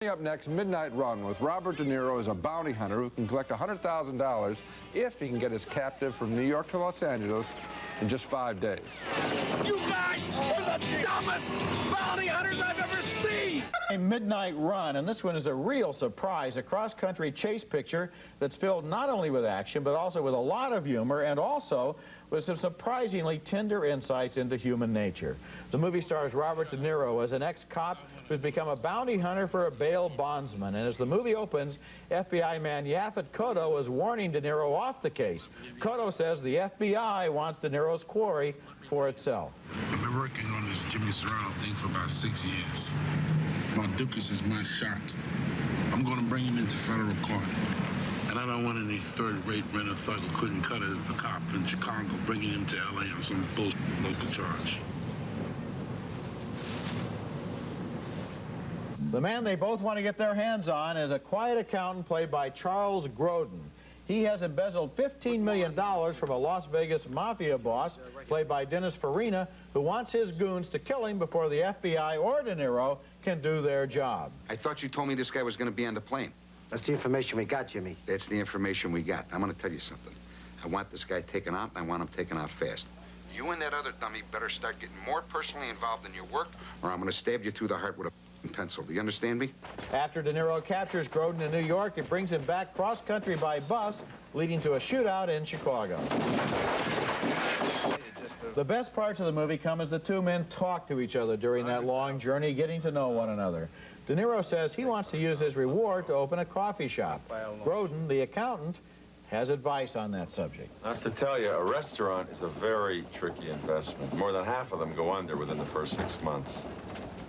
Coming up next, Midnight Run with Robert De Niro as a bounty hunter who can collect $100,000 if he can get his captive from New York to Los Angeles in just 5 days. You guys are the dumbest bounty hunters I've ever seen! A Midnight Run, and this one is a real surprise, a cross-country chase picture that's filled not only with action, but also with a lot of humor, and also with some surprisingly tender insights into human nature. The movie stars Robert De Niro as an ex-cop who's become a bounty hunter for a bail bondsman, and as the movie opens, FBI man Yaphet Kotto is warning De Niro off the case. Kotto says the FBI wants De Niro's quarry for itself. I've been working on this Jimmy Serrano thing for about 6 years. Dukas is my shot. I'm going to bring him into federal court. And I don't want any third-rate renter thug who couldn't cut it as a cop in Chicago bringing him to L.A. on some bullshit local charge. The man they both want to get their hands on is a quiet accountant played by Charles Grodin. He has embezzled $15 million from a Las Vegas mafia boss, played by Dennis Farina, who wants his goons to kill him before the FBI or De Niro can do their job. I thought you told me this guy was going to be on the plane. That's the information we got, Jimmy. That's the information we got. I'm going to tell you something. I want this guy taken out, and I want him taken out fast. You and that other dummy better start getting more personally involved in your work, or I'm going to stab you through the heart with a pencil. Do you understand me? After De Niro captures Grodin in New York, it brings him back cross-country by bus, leading to a shootout in Chicago. The best parts of the movie come as the two men talk to each other during that long journey, getting to know one another. De Niro says he wants to use his reward to open a coffee shop. Grodin, the accountant, has advice on that subject. I have to tell you, a restaurant is a very tricky investment. More than half of them go under within the first 6 months.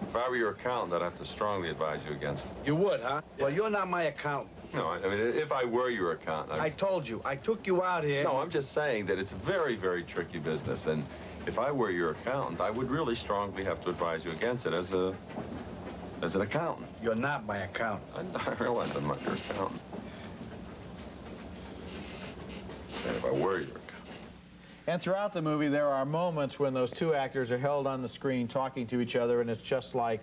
If I were your accountant, I'd have to strongly advise you against it. You would, huh? Well, you're not my accountant. No, I mean, if I were your accountant... I told you. I took you out here. No, I'm just saying that it's a very, very tricky business, and if I were your accountant, I would really strongly have to advise you against it as an accountant. You're not my accountant. I realize I'm not your accountant. Say if I were your accountant. And throughout the movie, there are moments when those two actors are held on the screen talking to each other, and it's just like,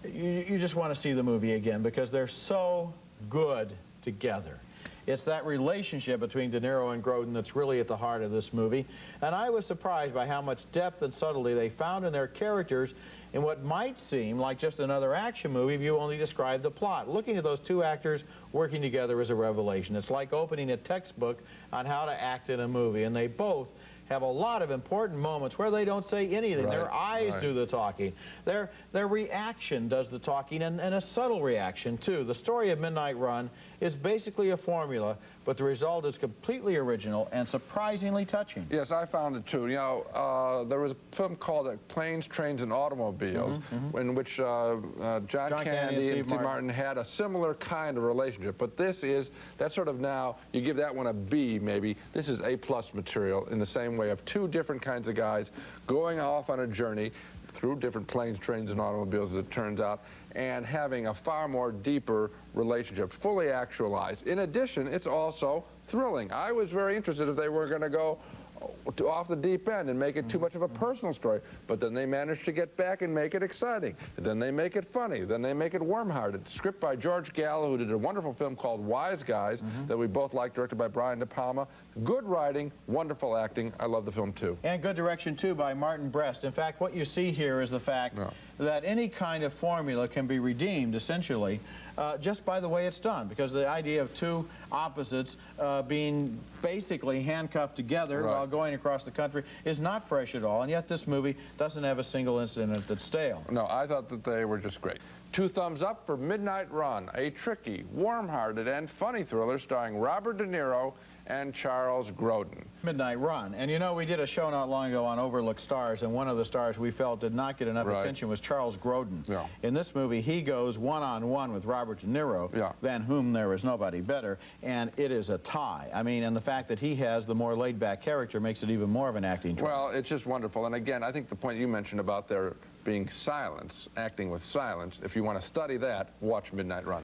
you just want to see the movie again because they're so good together. It's that relationship between De Niro and Grodin that's really at the heart of this movie. And I was surprised by how much depth and subtlety they found in their characters in what might seem like just another action movie if you only describe the plot. Looking at those two actors working together is a revelation. It's like opening a textbook on how to act in a movie, and they both have a lot of important moments where they don't say anything. Their eyes do the talking. Their reaction does the talking, and a subtle reaction, too. The story of Midnight Run is basically a formula, but the result is completely original and surprisingly touching. Yes, I found it, too. You know, there was a film called Planes, Trains, and Automobiles, in which John Candy and Steve Martin had a similar kind of relationship. But this is, that's sort of now, you give that one a B, maybe. This is A+ material in the same way of two different kinds of guys going off on a journey through different planes, trains, and automobiles, as it turns out, and having a far more deeper relationship, fully actualized. In addition, it's also thrilling. I was very interested if they were going to go off the deep end and make it too much of a personal story, but then they managed to get back and make it exciting. Then they make it funny. Then they make it warm-hearted. Script by George Gallo, who did a wonderful film called Wise Guys that we both like, directed by Brian De Palma. Good writing, wonderful acting. I love the film, too. And good direction, too, by Martin Brest. In fact, what you see here is the fact that any kind of formula can be redeemed, essentially, just by the way it's done, because the idea of two opposites being basically handcuffed together while going across the country is not fresh at all, and yet this movie doesn't have a single incident in it that's stale. No, I thought that they were just great. 2 thumbs up for Midnight Run, a tricky, warm-hearted, and funny thriller starring Robert De Niro and Charles Grodin. Midnight Run. And you know, we did a show not long ago on Overlooked Stars, and one of the stars we felt did not get enough attention was Charles Grodin. In this movie, he goes one-on-one with Robert De Niro, than whom there is nobody better, and it is a tie. I mean, and the fact that he has the more laid-back character makes it even more of an acting drama. Well, it's just wonderful. And again, I think the point you mentioned about there being silence, acting with silence, if you want to study that, watch Midnight Run.